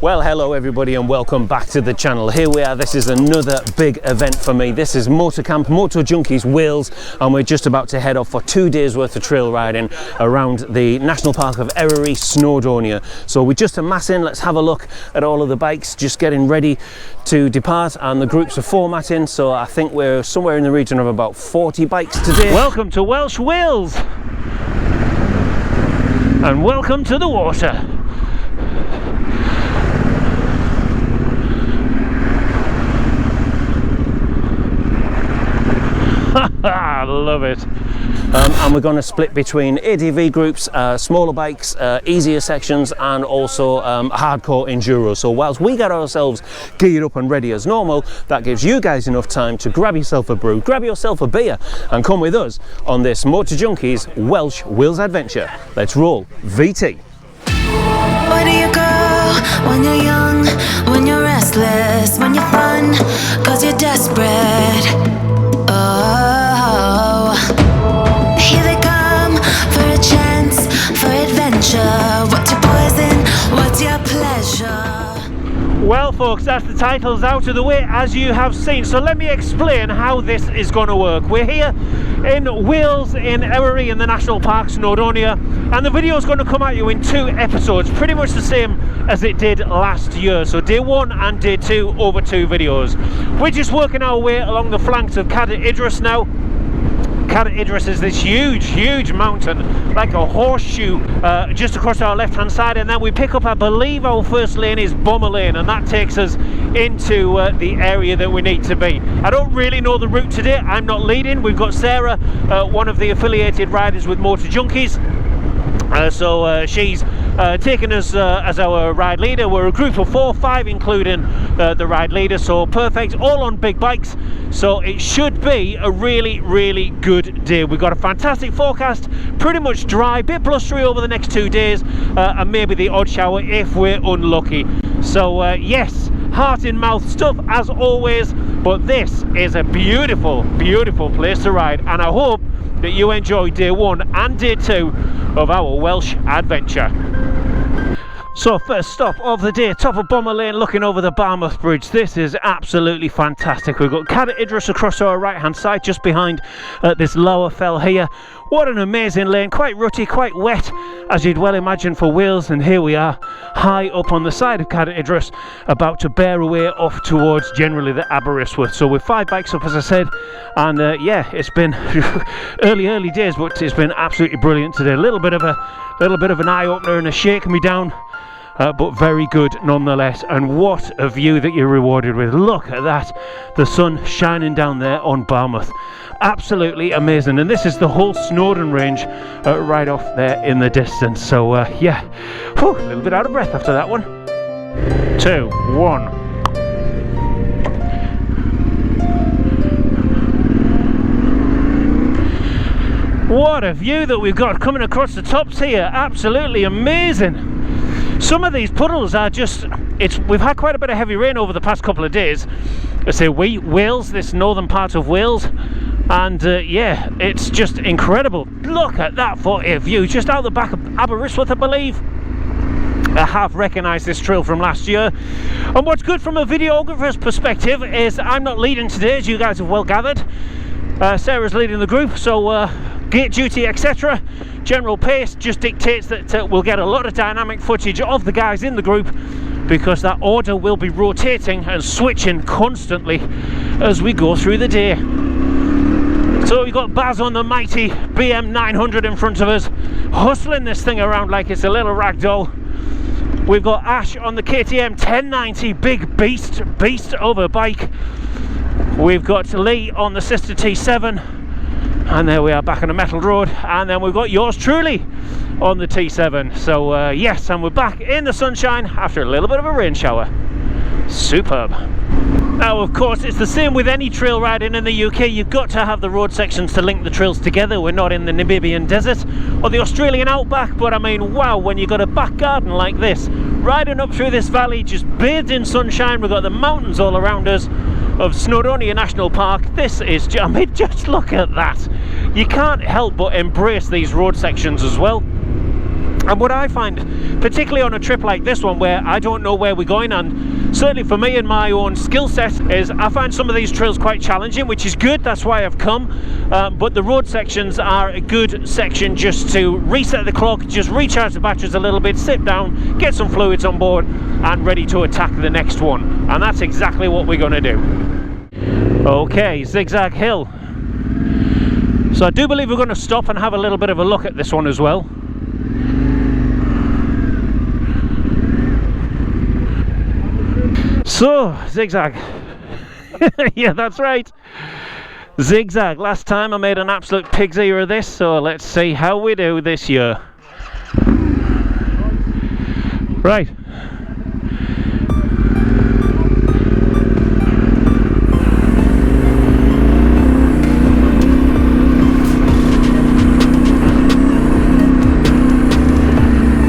Well, hello everybody and welcome back to the channel. Here we are. This is another big event for me. This is Moto Camp, Moto Junkies Wales, and we're just about to head off for 2 days worth of trail riding around the National Park of Eryri, Snowdonia. So we're just amassing. Let's have a look at all of the bikes, just getting ready to depart, and the groups are formatting. So I think we're somewhere in the region of about 40 bikes today. Welcome to Welsh Wheels and welcome to the water. I love it. And we're going to split between ADV groups, smaller bikes, easier sections, and also hardcore enduro. So whilst we get ourselves geared up and ready as normal, that gives you guys enough time to grab yourself a brew, grab yourself a beer, and come with us on this Moto Junkies Welsh Wheels adventure. Let's roll VT. Where do you go when you're young, when you're restless, when you're fun, cause you're desperate? Oh, here they come for a chance, for adventure. What's your poison? What's your pleasure? Well folks, that's the titles out of the way as you have seen. So let me explain how this is going to work. We're here in Wales, in Eryri, in the National Park, Snowdonia, and the video is going to come at you in 2 episodes, pretty much the same as it did last year. So day 1 and day 2 over 2 videos. We're just working our way along the flanks of Eryri now. Eryri is this huge mountain, like a horseshoe, just across our left hand side, and then we pick up, I believe our first lane is Bomber Lane, and that takes us into the area that we need to be. I don't really know the route today. I'm not leading. We've got Sarah, one of the affiliated riders with Moto Junkies. So she's taken us as our ride leader. We're a group of 4, 5 including the ride leader, so perfect, all on big bikes, so it should be a really good day. We've got a fantastic forecast, pretty much dry, bit blustery over the next 2 days, and maybe the odd shower if we're unlucky. So yes, heart in mouth stuff as always, but this is a beautiful place to ride, and I hope that you enjoy day 1 and day 2 of our Welsh adventure. So first stop of the day, top of Bomber Lane, looking over the Barmouth Bridge. This is absolutely fantastic. We've got Eryri across our right hand side, just behind this lower fell here. What an amazing lane, quite rutty, quite wet, as you'd well imagine for Wales, and here we are, high up on the side of Eryri, about to bear away off towards generally the Aberris. So we're 5 bikes up, as I said, and yeah, it's been early days, but it's been absolutely brilliant today. A little bit of an eye-opener and a shake me down, but very good nonetheless. And what a view that you're rewarded with. Look at that, the sun shining down there on Barmouth, absolutely amazing. And this is the whole Snowdon range right off there in the distance. So yeah, whew, a little bit out of breath after that one. 2, 1. What a view that we've got coming across the tops here, absolutely amazing. Some of these puddles are just, we've had quite a bit of heavy rain over the past couple of days. I say Wales, this northern part of Wales, and yeah, it's just incredible. Look at that for a view, just out the back of Aberris, I believe. I have recognised this trail from last year, and what's good from a videographer's perspective is I'm not leading today, as you guys have well gathered. Sarah's leading the group, so gate duty, etc. General pace just dictates that we'll get a lot of dynamic footage of the guys in the group, because that order will be rotating and switching constantly as we go through the day. So we've got Baz on the mighty BM 900 in front of us, hustling this thing around like it's a little rag doll. We've got Ash on the KTM 1090, big beast of a bike. We've got Lee on the sister T7, and there we are back on a metal road, and then we've got yours truly on the T7. So yes, and we're back in the sunshine after a little bit of a rain shower. Superb. Now of course it's the same with any trail riding in the UK. You've got to have the road sections to link the trails together. We're not in the Namibian desert or the Australian outback, but I mean, wow, when you've got a back garden like this, riding up through this valley just bathed in sunshine, we've got the mountains all around us of Snowdonia National Park. This is, I mean, just look at that. You can't help but embrace these road sections as well. And what I find, particularly on a trip like this one where I don't know where we're going, and certainly for me and my own skill set, is I find some of these trails quite challenging, which is good, that's why I've come. But the road sections are a good section just to reset the clock, just recharge the batteries a little bit, sit down, get some fluids on board and ready to attack the next one. And that's exactly what we're going to do. Okay, Zigzag Hill. So I do believe we're going to stop and have a little bit of a look at this one as well. So, zigzag. Yeah, that's right. Zigzag. Last time I made an absolute pig's ear of this, so let's see how we do this year. Right.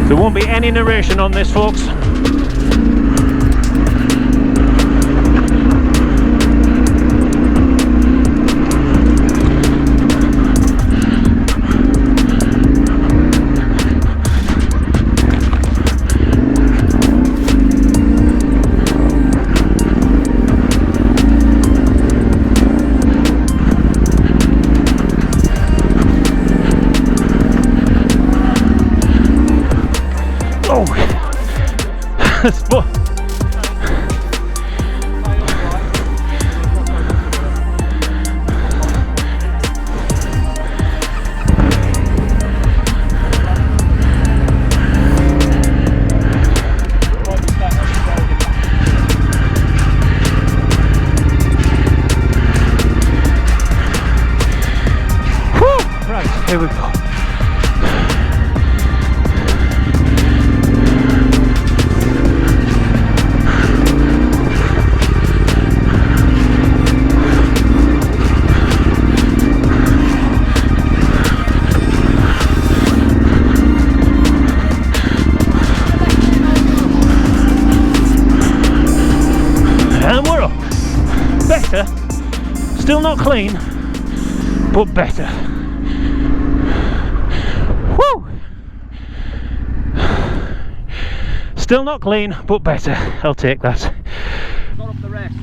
There won't be any narration on this, folks. Right, here we go. Still not clean, but better. Woo! Still not clean, but better. I'll take that. Got up the rest.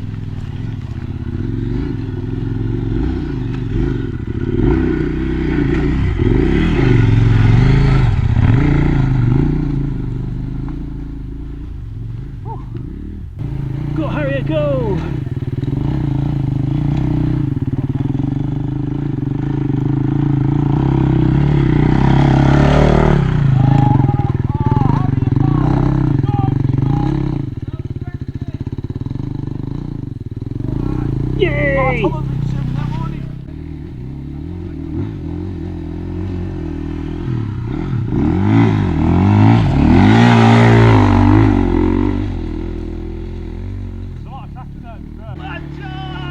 Go, Harriet, go! Yay!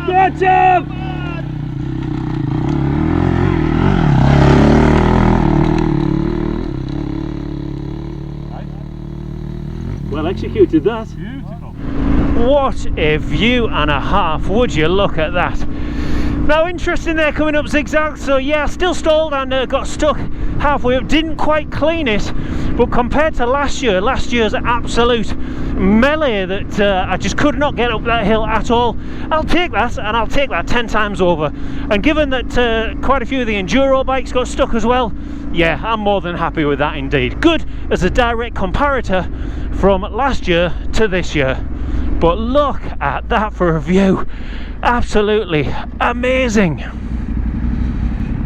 Good job! Well executed, that. Beautiful. What a view and a half, would you look at that. Now interesting there coming up zigzag, so yeah, still stalled and got stuck halfway up, didn't quite clean it, but compared to last year's absolute melee that I just could not get up that hill at all, I'll take that, and I'll take that 10 times over. And given that quite a few of the enduro bikes got stuck as well, yeah, I'm more than happy with that indeed. Good as a direct comparator from last year to this year. But look at that for a view. Absolutely amazing.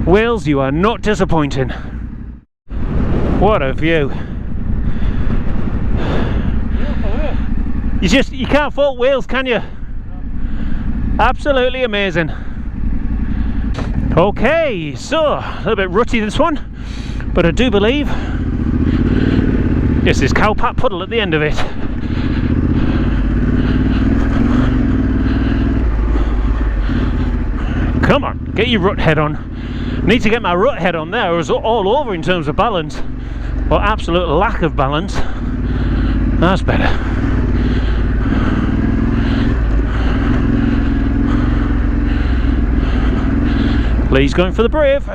Wales, you are not disappointing. What a view. You can't fault Wales, can you? Absolutely amazing. Okay, so a little bit rutty this one, but I do believe this is Cowpat Puddle at the end of it. Come on, get your rut head on. Need to get my rut head on there. I was all over in terms of balance, or absolute lack of balance. That's better. Lee's going for the brave.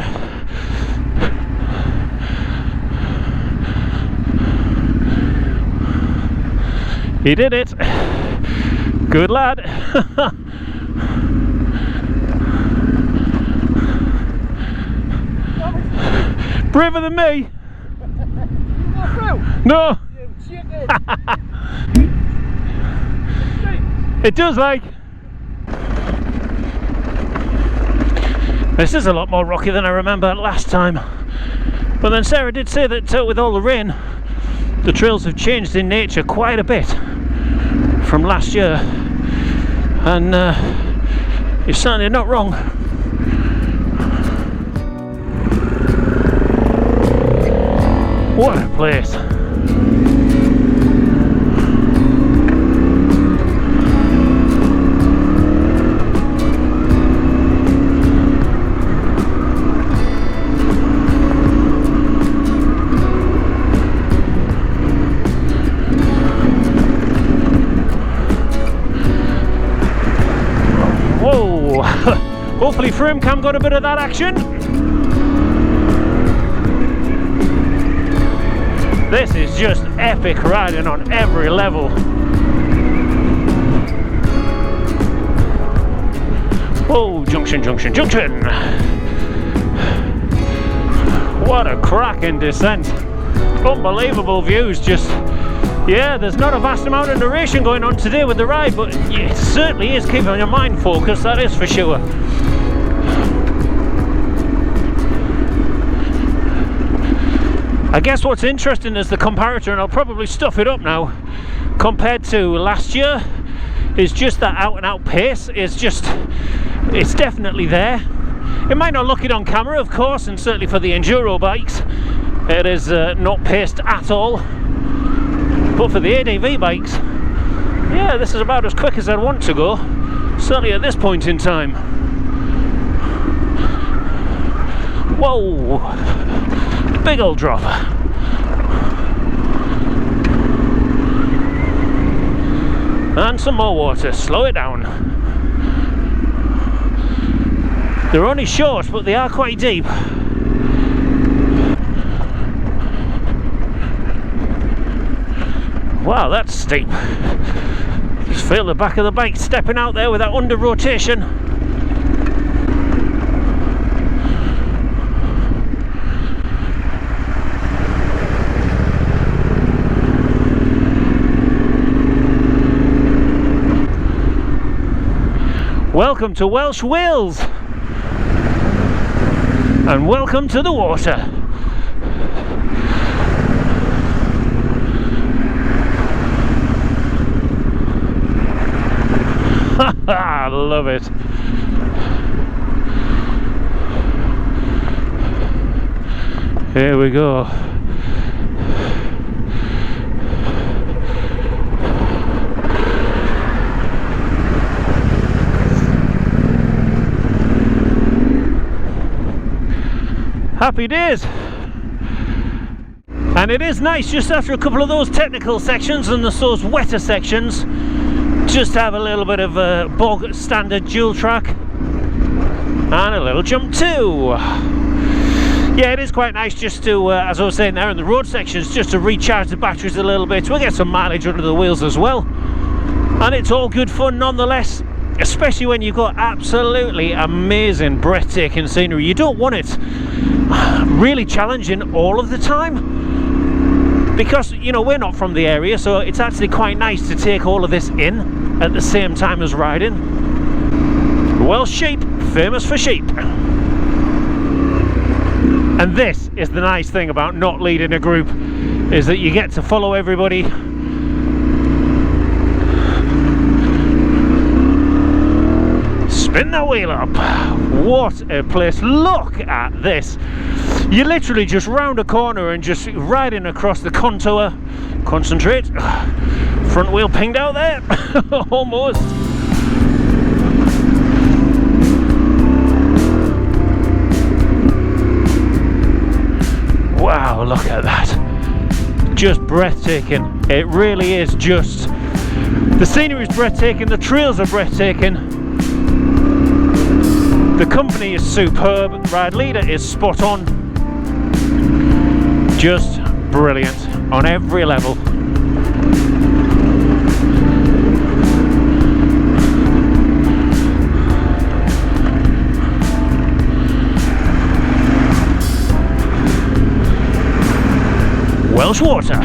He did it. Good lad. Braver than me. No. It does, like. This is a lot more rocky than I remember last time. But then Sarah did say that with all the rain, the trails have changed in nature quite a bit from last year. And you're certainly not wrong. What a place. Whoa! Hopefully Frimcam got a bit of that action. This is just epic riding on every level. Whoa, junction, junction, junction. What a cracking descent. Unbelievable views, just, yeah, there's not a vast amount of narration going on today with the ride, but it certainly is keeping your mind focused, that is for sure. I guess what's interesting is the comparator, and I'll probably stuff it up now, compared to last year, is just that out and out pace. It's just, it's definitely there. It might not look it on camera, of course, and certainly for the enduro bikes, it is not paced at all. But for the ADV bikes, yeah, this is about as quick as I'd want to go, certainly at this point in time. Whoa! Big old drop. And some more water, slow it down. They're only short, but they are quite deep. Wow, that's steep. Just feel the back of the bike stepping out there with that under rotation. Welcome to Welsh Wheels, and welcome to the water. I love it. Here we go. Happy days. And it is nice just after a couple of those technical sections and those wetter sections, just have a little bit of a bog standard dual track and a little jump too. Yeah, it is quite nice just to, as I was saying there in the road sections, just to recharge the batteries a little bit. We'll get some mileage under the wheels as well, and it's all good fun nonetheless, especially when you've got absolutely amazing, breathtaking scenery. You don't want it really challenging all of the time, because, you know, we're not from the area, so it's actually quite nice to take all of this in at the same time as riding. Welsh sheep, famous for sheep. And this is the nice thing about not leading a group, is that you get to follow everybody. Spin the wheel up. What a place. Look at this. You literally just round a corner and just riding across the contour. Concentrate. Front wheel pinged out there. Almost. Wow, look at that. Just breathtaking. It really is just. The scenery is breathtaking, the trails are breathtaking. The company is superb, ride leader is spot on. Just brilliant on every level. Welsh water.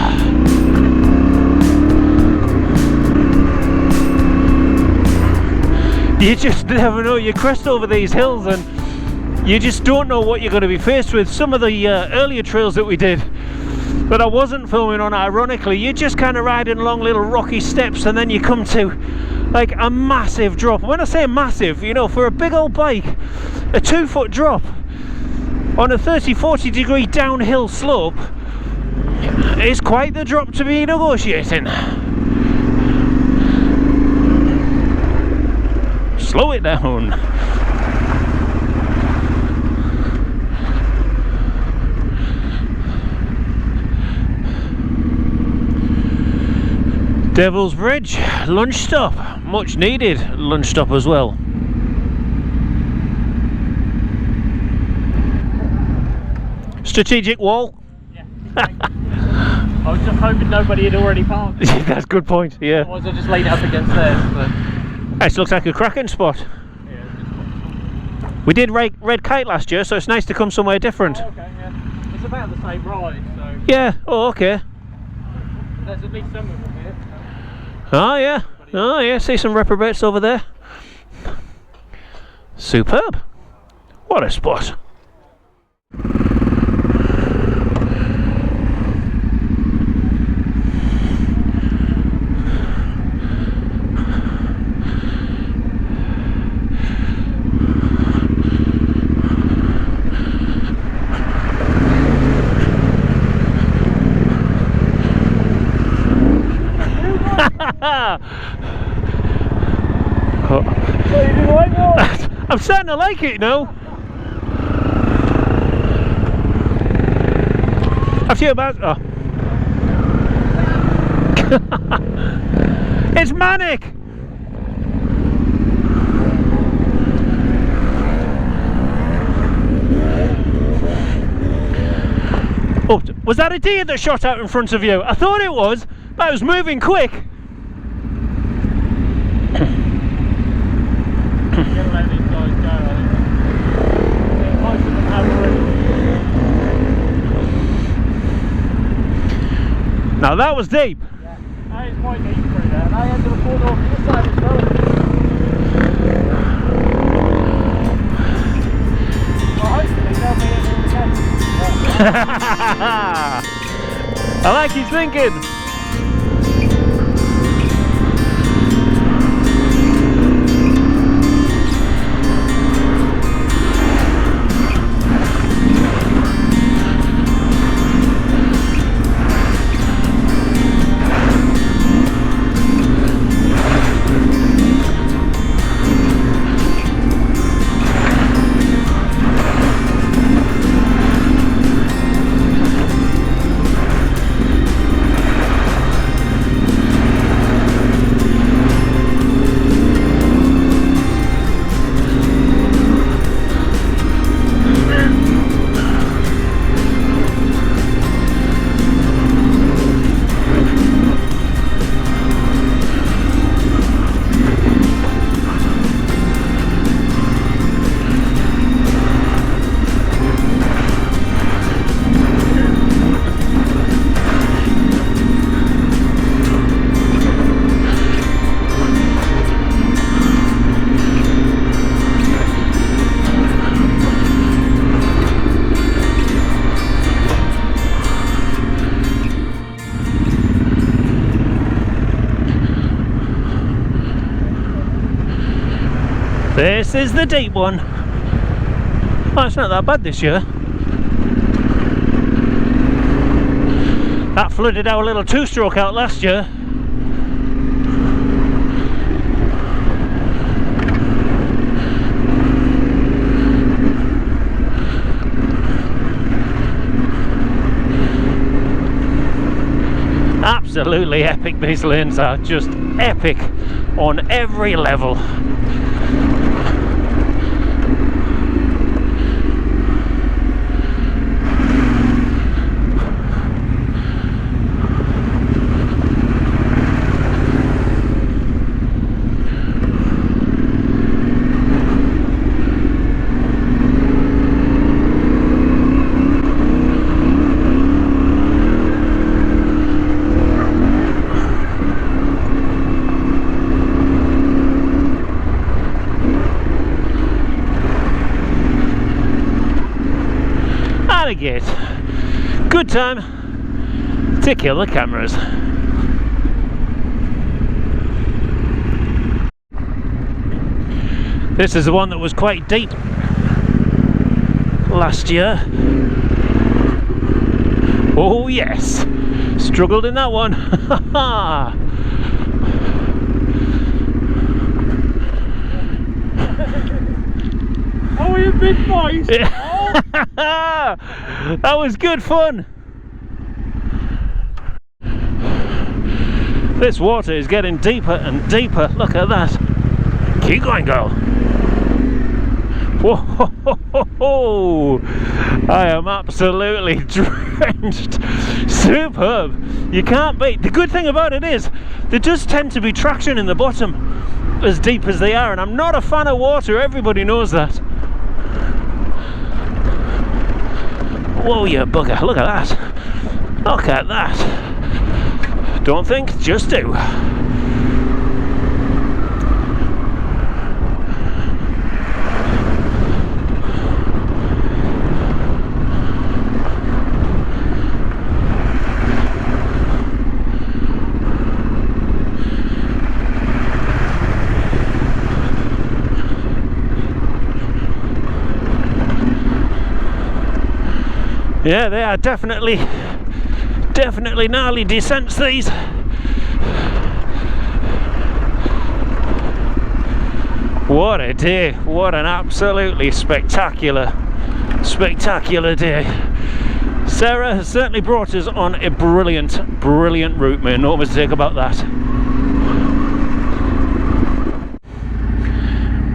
You just never know. You crest over these hills and you just don't know what you're going to be faced with. Some of the earlier trails that we did that I wasn't filming on, ironically, you're just kind of riding along little rocky steps and then you come to like a massive drop. When I say massive, you know, for a big old bike, a 2-foot drop on a 30-40 degree downhill slope is quite the drop to be negotiating. Slow it down. Devil's Bridge, lunch stop, much needed lunch stop as well. Strategic wall. Yeah. I was just hoping nobody had already parked. That's a good point, yeah. Otherwise I just laid it up against theirs. But... This looks like a cracking spot. Yeah, we did Red Kite last year, so it's nice to come somewhere different. oh, okay, yeah. It's about the same ride, so... Yeah, oh okay. There's at least some of them here. Oh yeah, oh yeah, see some reprobates over there. Superb. What a spot. So you didn't like that? I'm starting to like it, you know. After you about it's manic. Oh, was that a deer that shot out in front of you? I thought it was, but it was moving quick. Let these guys go, I think. Most of them have already. Now that was deep. Yeah, that is quite deep through there. They had to record off this side as well. Well, hopefully they'll be able to get. I like his thinking. This is the deep one. Oh, it's not that bad this year. That flooded our little two-stroke out last year. Absolutely epic. These lanes are just epic on every level. good time to kill the cameras. This is the one that was quite deep last year. Oh yes, struggled in that one. Oh, you big boys! Yeah. That was good fun. This water is getting deeper and deeper. Look at that. Keep going, girl. Whoa! I am absolutely drenched. Superb. You can't beat. The good thing about it is there does tend to be traction in the bottom as deep as they are, and I'm not a fan of water. Everybody knows that. Whoa, you bugger. Look at that. Look at that. Don't think, just do. Yeah, they are definitely gnarly descents, these. What a day, what an absolutely spectacular day. Sarah has certainly brought us on a brilliant route, mate, no mistake about that.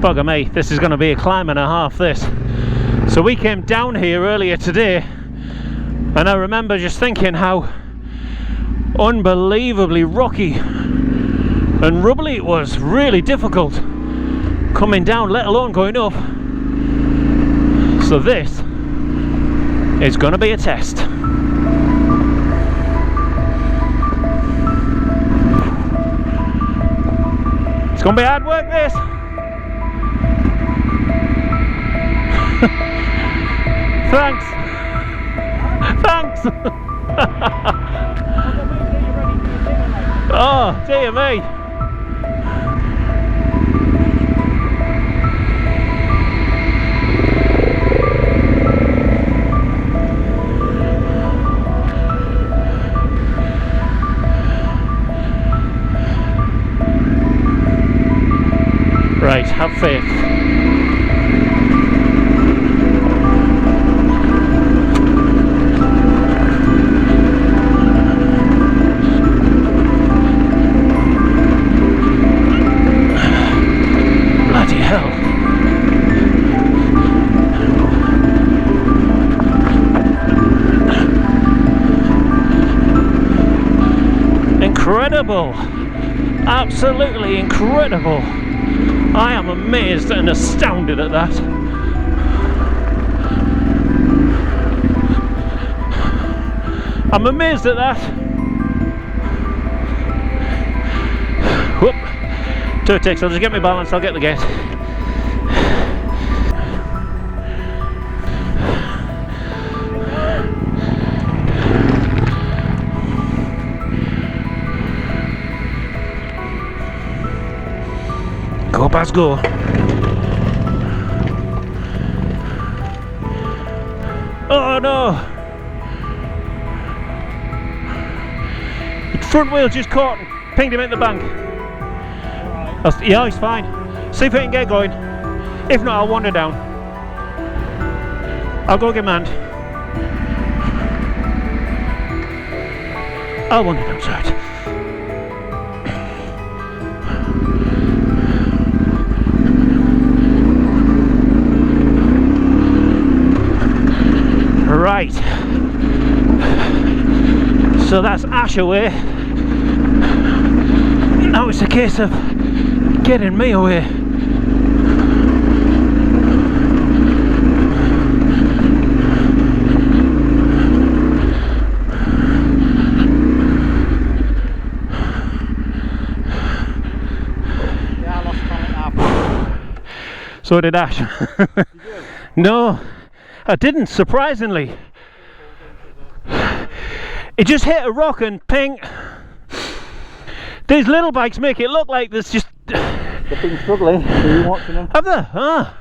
Bugger me, this is going to be a climb and a half, this. So we came down here earlier today, and I remember just thinking how unbelievably rocky and rubbly it was. Really difficult coming down, let alone going up. So this is going to be a test. It's going to be hard work, this. Thanks. Thanks. Oh, dear me. Right, have faith. Incredible, absolutely incredible. I am amazed and astounded at that. I'm amazed at that. Whoop. 2 ticks, I'll just get my balance, I'll get the gate. Go, Baz, go. Oh no! The front wheel just caught and pinged him at the bank. Yeah, he's fine. See if I can get going. If not, I'll wander down. I'll go get manned. I'll wander down, sorry. Right, so that's Ash away. Now it's a case of getting me away. Yeah, I lost count half. So did Ash. Did you? No, I didn't, surprisingly. It just hit a rock and ping. These little bikes make it look like there's just... They've been struggling. Are you watching them? Have they? Ah.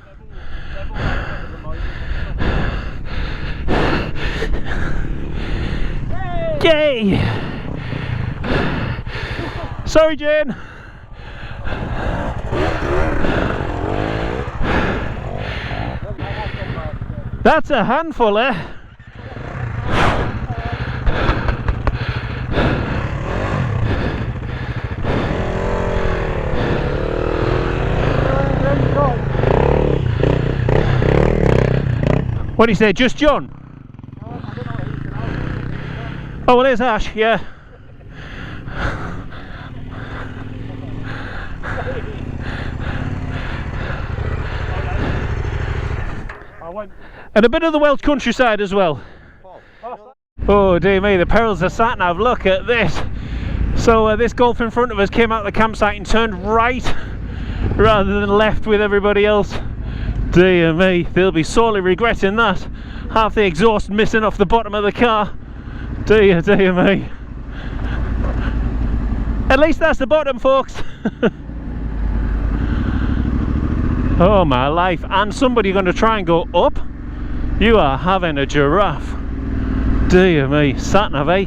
Yay! Sorry, Jane. That's a handful, eh? What do you say, just John? Oh, well, there's Ash, yeah. And a bit of the Welsh countryside as well. Oh dear me, the perils of sat-nav, look at this. So this Golf in front of us came out of the campsite and turned right rather than left with everybody else. Dear me, they'll be sorely regretting that. Half the exhaust missing off the bottom of the car. Dear me. At least that's the bottom, folks. Oh my life, and somebody going to try and go up? You are having a giraffe. Dear me, sat-nav, eh?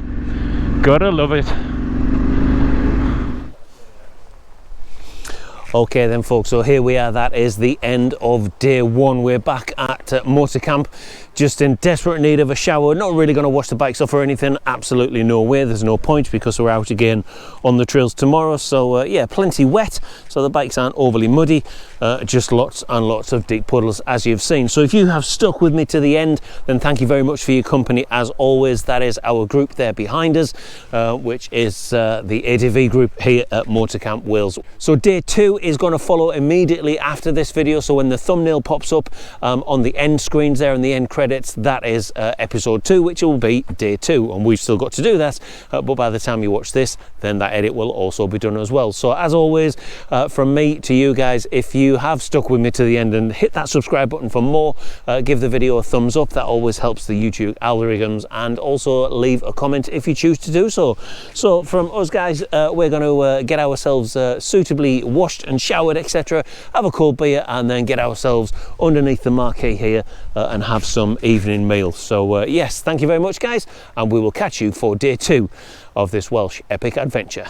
Gotta love it. Okay then folks, so here we are, that is the end of day one. We're back at Moto Camp, just in desperate need of a shower. Not really going to wash the bikes off or anything, absolutely no way, there's no point because we're out again on the trails tomorrow. So yeah, plenty wet, so the bikes aren't overly muddy, just lots and lots of deep puddles as you've seen. So if you have stuck with me to the end, then thank you very much for your company as always. That is our group there behind us, which is the ADV group here at Moto Camp Wales. So day two is going to follow immediately after this video, so when the thumbnail pops up on the end screens there and the end credits, that is episode 2, which will be day 2, and we've still got to do that, but by the time you watch this, then that edit will also be done as well. So as always, from me to you guys, if you have stuck with me to the end, and hit that subscribe button for more, give the video a thumbs up, that always helps the YouTube algorithms, and also leave a comment if you choose to do so. So from us guys, we're going to get ourselves suitably washed and showered, etc., have a cold beer, and then get ourselves underneath the marquee here and have some evening meal. So yes, thank you very much guys, and we will catch you for day 2 of this Welsh epic adventure.